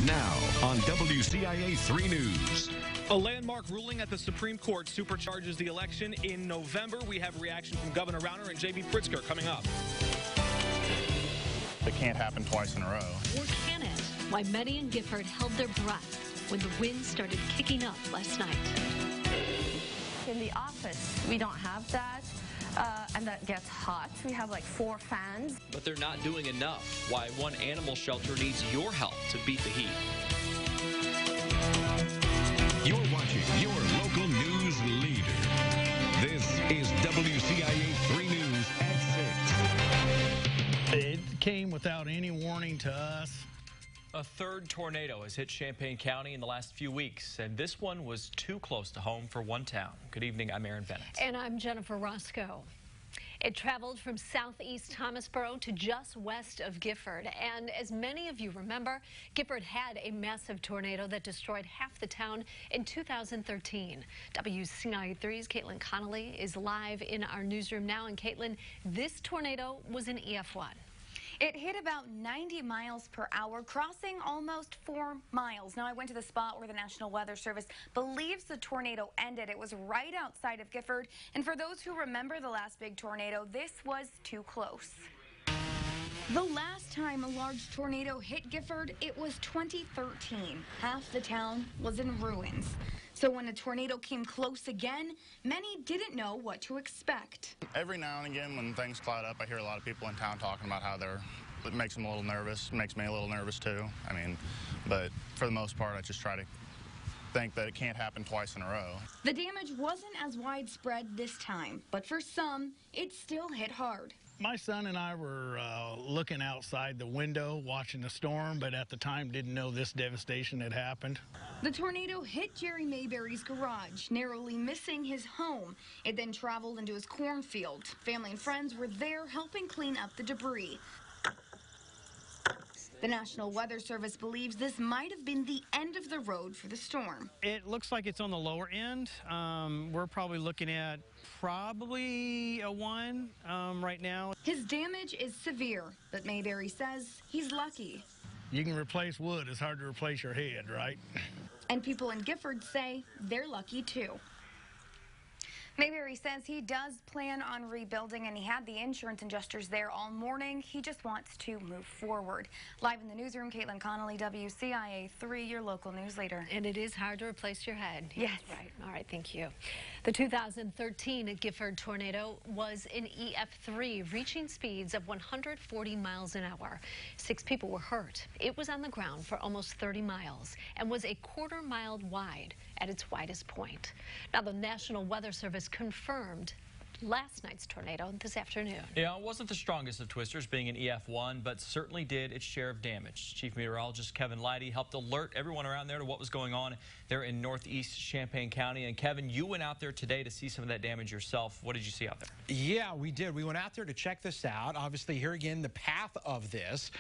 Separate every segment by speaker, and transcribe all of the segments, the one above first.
Speaker 1: Now on WCIA 3 News.
Speaker 2: A landmark ruling at the Supreme Court supercharges the election in November. We have a reaction from Governor Rauner and J.B. Pritzker coming up.
Speaker 3: It can't happen twice in a row.
Speaker 4: Or can it? Why many in Gifford held their breath when the wind started kicking up last night.
Speaker 5: In the office, we don't have that, and that gets hot. We have like 4 fans.
Speaker 6: But they're not doing enough. Why one animal shelter needs your help to beat the heat.
Speaker 1: You're watching your local news leader. This is WCIA 3 News at 6.
Speaker 7: It came without any warning to us.
Speaker 6: A third tornado has hit Champaign County in the last few weeks, and this one was too close to home for one town. Good evening, I'm Aaron Bennett.
Speaker 4: And I'm Jennifer Roscoe. It traveled from southeast Thomasboro to just west of Gifford. And as many of you remember, Gifford had a massive tornado that destroyed half the town in 2013. WCIA3's Caitlin Connolly is live in our newsroom now. And Caitlin, this tornado was an EF1.
Speaker 8: It hit about 90 miles per hour, crossing almost 4 miles. Now, I went to the spot where the National Weather Service believes the tornado ended. It was right outside of Gifford. And for those who remember the last big tornado, this was too close. The last time a large tornado hit Gifford, it was 2013. Half the town was in ruins. So when a tornado came close again, many didn't know what to expect.
Speaker 3: Every now and again when things cloud up, I hear a lot of people in town talking about how it makes them a little nervous. It makes me a little nervous too. I mean, but for the most part, I just try to think that it can't happen twice in a row.
Speaker 8: The damage wasn't as widespread this time, but for some, it still hit hard.
Speaker 7: My son and I were looking outside the window watching the storm, but at the time didn't know this devastation had happened.
Speaker 8: The tornado hit Jerry Mayberry's garage, narrowly missing his home. It then traveled into his cornfield. Family and friends were there helping clean up the debris. The National Weather Service believes this might have been the end of the road for the storm.
Speaker 9: It looks like it's on the lower end. We're probably looking at probably a 1 right now.
Speaker 8: His damage is severe, but Mayberry says he's lucky.
Speaker 7: You can replace wood. It's hard to replace your head, right?
Speaker 8: And people in Gifford say they're lucky too. Mayberry says he does plan on rebuilding, and he had the insurance adjusters there all morning. He just wants to move forward. Live in the newsroom, Caitlin Connolly, WCIA 3, your local news leader.
Speaker 4: And it is hard to replace your head.
Speaker 8: Yes.
Speaker 4: Right. All right, thank you. The 2013 Gifford tornado was an EF3, reaching speeds of 140 miles an hour. 6 people were hurt. It was on the ground for almost 30 miles and was a quarter-mile wide at its widest point. Now, the National Weather Service confirmed last night's tornado this afternoon.
Speaker 6: Yeah, it wasn't the strongest of twisters, being an EF1, but certainly did its share of damage. Chief Meteorologist Kevin Leidy helped alert everyone around there to what was going on there in northeast Champaign County. And Kevin, you went out there today to see some of that damage yourself. What did you see out there?
Speaker 10: Yeah, we did. We went out there to check this out. Obviously, here again, the path of this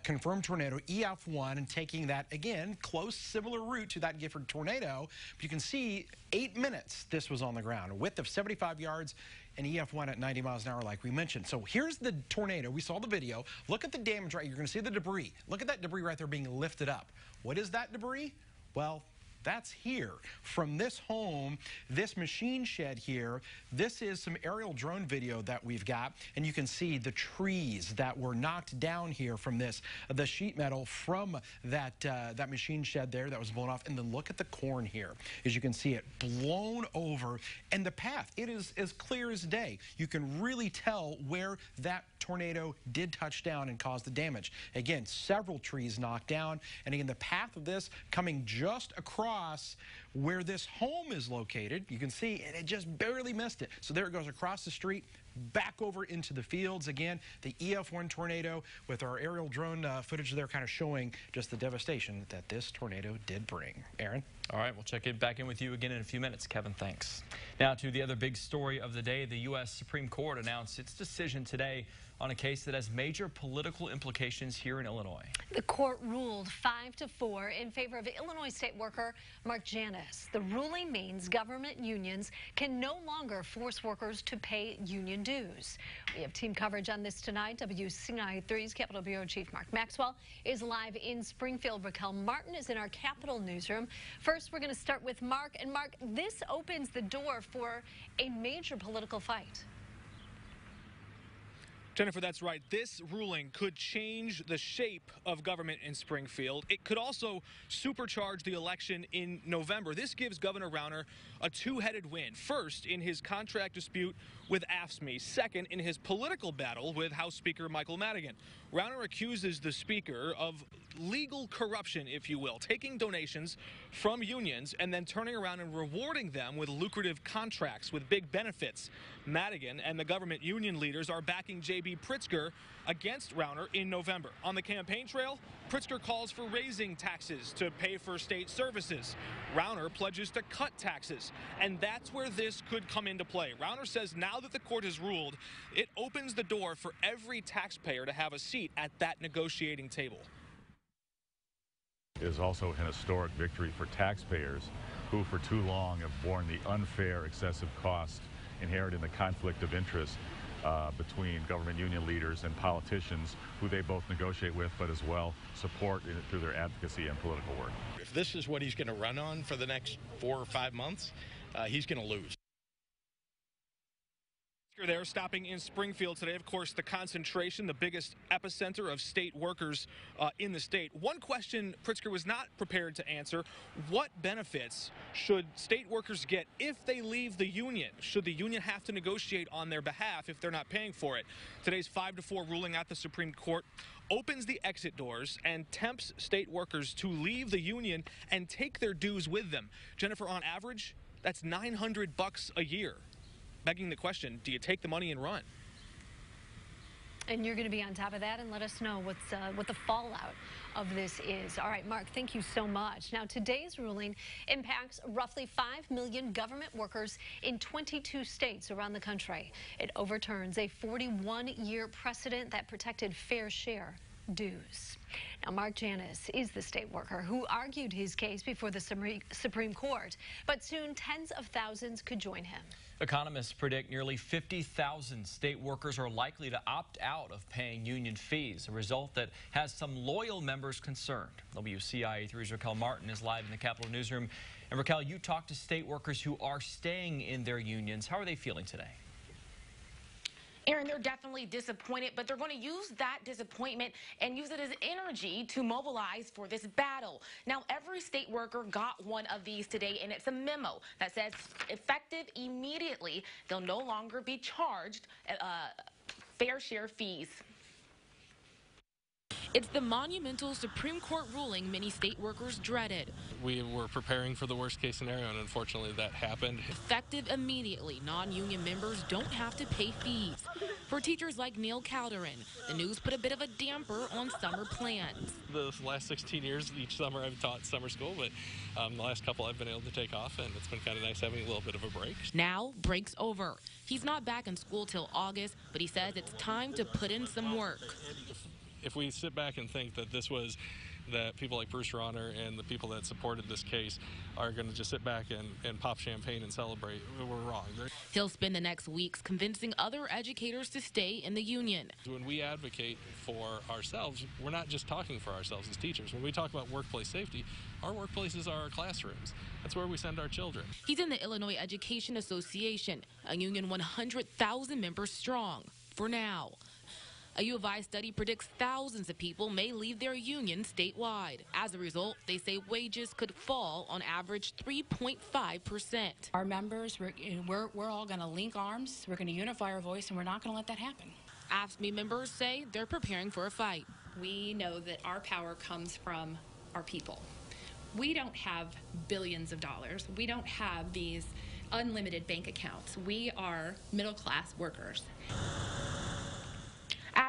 Speaker 10: confirmed tornado, EF1, and taking that, again, close, similar route to that Gifford tornado. But you can see 8 minutes this was on the ground, a width of 75 yards, and EF1 at 90 miles an hour, like we mentioned. So here's the tornado. We saw the video. Look at the damage right. You're going to see the debris. Look at that debris right there being lifted up. What is that debris? Well, that's here. From this home, this machine shed here, this is some aerial drone video that we've got, and you can see the trees that were knocked down here from this, the sheet metal from that that machine shed there that was blown off. And then look at the corn here. As you can see it blown over, and the path, it is as clear as day. You can really tell where that tornado did touch down and cause the damage. Again, several trees knocked down, and again, the path of this coming just across where this home is located. You can see, and it just barely missed it. So there it goes across the street, back over into the fields. Again, the EF1 tornado with our aerial drone footage there kind of showing just the devastation that this tornado did bring. Aaron?
Speaker 6: All right, we'll check it back in with you again in a few minutes. Kevin, thanks. Now to the other big story of the day. The U.S. Supreme Court announced its decision today on a case that has major political implications here in Illinois.
Speaker 4: The court ruled 5-4 in favor of Illinois state worker Mark Janis. The ruling means government unions can no longer force workers to pay union dues. We have team coverage on this tonight. WCIA3's Capitol Bureau Chief Mark Maxwell is live in Springfield. Raquel Martin is in our Capitol newsroom. First, we're going to start with Mark. And Mark, this opens the door for a major political fight.
Speaker 2: Jennifer, that's right. This ruling could change the shape of government in Springfield. It could also supercharge the election in November. This gives Governor Rauner a two-headed win. First, in his contract dispute with AFSCME. Second, in his political battle with House Speaker Michael Madigan. Rauner accuses the Speaker of legal corruption, if you will, taking donations from unions and then turning around and rewarding them with lucrative contracts with big benefits. Madigan and the government union leaders are backing J.B. Pritzker against Rauner in November. On the campaign trail, Pritzker calls for raising taxes to pay for state services. Rauner pledges to cut taxes, and that's where this could come into play. Rauner says now that the court has ruled, it opens the door for every taxpayer to have a seat at that negotiating table.
Speaker 11: Is also an historic victory for taxpayers who for too long have borne the unfair, excessive cost inherent in the conflict of interest between government union leaders and politicians who they both negotiate with, but as well support through their advocacy and political work.
Speaker 12: If this is what he's going to run on for the next 4 or 5 months, he's going to lose.
Speaker 2: There stopping in Springfield today. Of course, the concentration, the biggest epicenter of state workers in the state. One question Pritzker was not prepared to answer: what benefits should state workers get if they leave the union? Should the union have to negotiate on their behalf if they're not paying for it? Today's 5-4 ruling at the Supreme Court opens the exit doors and tempts state workers to leave the union and take their dues with them. Jennifer, on average, that's $900 a year. Begging the question, do you take the money and run?
Speaker 4: And you're going to be on top of that and let us know what the fallout of this is. All right, Mark, thank you so much. Now, today's ruling impacts roughly 5 million government workers in 22 states around the country. It overturns a 41-year precedent that protected fair share dues. Now, Mark Janis is the state worker who argued his case before the Supreme Court, but soon tens of thousands could join him.
Speaker 6: Economists predict nearly 50,000 state workers are likely to opt out of paying union fees, a result that has some loyal members concerned. WCIA3's Raquel Martin is live in the Capitol newsroom. And Raquel, you talked to state workers who are staying in their unions. How are they feeling today?
Speaker 13: Aaron, they're definitely disappointed, but they're going to use that disappointment and use it as energy to mobilize for this battle. Now, every state worker got one of these today, and it's a memo that says effective immediately, they'll no longer be charged fair share fees.
Speaker 14: It's the monumental Supreme Court ruling many state workers dreaded.
Speaker 15: We were preparing for the worst case scenario, and unfortunately that happened.
Speaker 14: Effective immediately, non-union members don't have to pay fees. For teachers like Neil Calderon, the news put a bit of a damper on summer plans.
Speaker 15: The last 16 years, each summer I've taught summer school, but the last couple I've been able to take off, and it's been kind of nice having a little bit of a break.
Speaker 14: Now, break's over. He's not back in school till August, but he says it's time to put in some work.
Speaker 15: If we sit back and think that that people like Bruce Rauner and the people that supported this case are going to just sit back and pop champagne and celebrate, we're wrong.
Speaker 14: He'll spend the next weeks convincing other educators to stay in the union.
Speaker 15: When we advocate for ourselves, we're not just talking for ourselves as teachers. When we talk about workplace safety, our workplaces are our classrooms. That's where we send our children.
Speaker 14: He's in the Illinois Education Association, a union 100,000 members strong for now. A U of I study predicts thousands of people may leave their union statewide. As a result, they say wages could fall on average 3.5%.
Speaker 16: Our members, we're all going to link arms, we're going to unify our voice, and we're not going to let that happen.
Speaker 14: AFSCME members say they're preparing for a fight.
Speaker 17: We know that our power comes from our people. We don't have billions of dollars. We don't have these unlimited bank accounts. We are middle-class workers.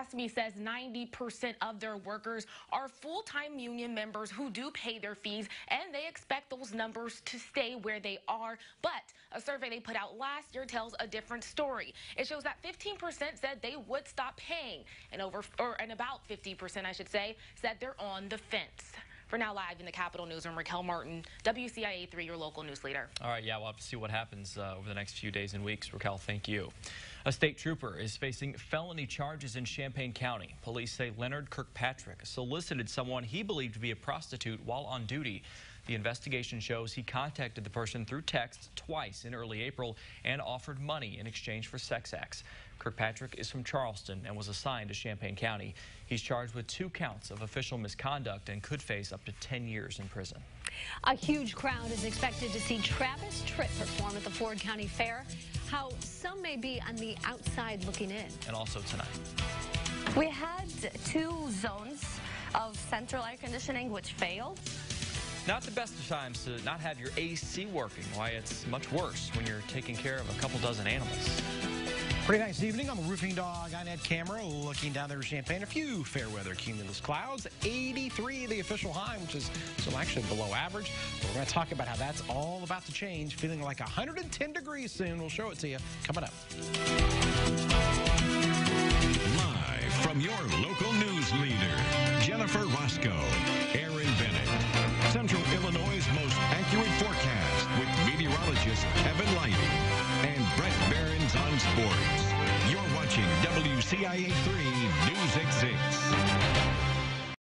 Speaker 13: AFSCME says 90% of their workers are full-time union members who do pay their fees, and they expect those numbers to stay where they are. But a survey they put out last year tells a different story. It shows that 15% said they would stop paying, and about 50%, I should say, said they're on the fence. For now, live in the Capitol Newsroom, Raquel Martin, WCIA 3, your local news leader.
Speaker 6: All right, yeah, we'll have to see what happens over the next few days and weeks. Raquel, thank you. A state trooper is facing felony charges in Champaign County. Police say Leonard Kirkpatrick solicited someone he believed to be a prostitute while on duty. The investigation shows he contacted the person through text twice in early April and offered money in exchange for sex acts. Kirkpatrick is from Charleston and was assigned to Champaign County. He's charged with 2 counts of official misconduct and could face up to 10 years in prison.
Speaker 4: A huge crowd is expected to see Travis Tritt perform at the Ford County Fair. How some may be on the outside looking in.
Speaker 6: And also tonight.
Speaker 5: We had 2 zones of central air conditioning which failed.
Speaker 6: Not the best of times to not have your AC working. Why, it's much worse when you're taking care of a couple dozen animals.
Speaker 10: Pretty nice evening on the Roofing Dog. I'm Ed Camera looking down there at Champaign. A few fair weather cumulus clouds. 83 the official high, which is still actually below average. We're going to talk about how that's all about to change. Feeling like 110 degrees soon. We'll show it to you coming up.
Speaker 1: Live from your local news leader, Jennifer Roscoe, Aaron Bennett. Central Illinois' most accurate forecast with meteorologist Kevin Lighty and Brett Behrens on sports. You're watching WCIA 3 News at 6.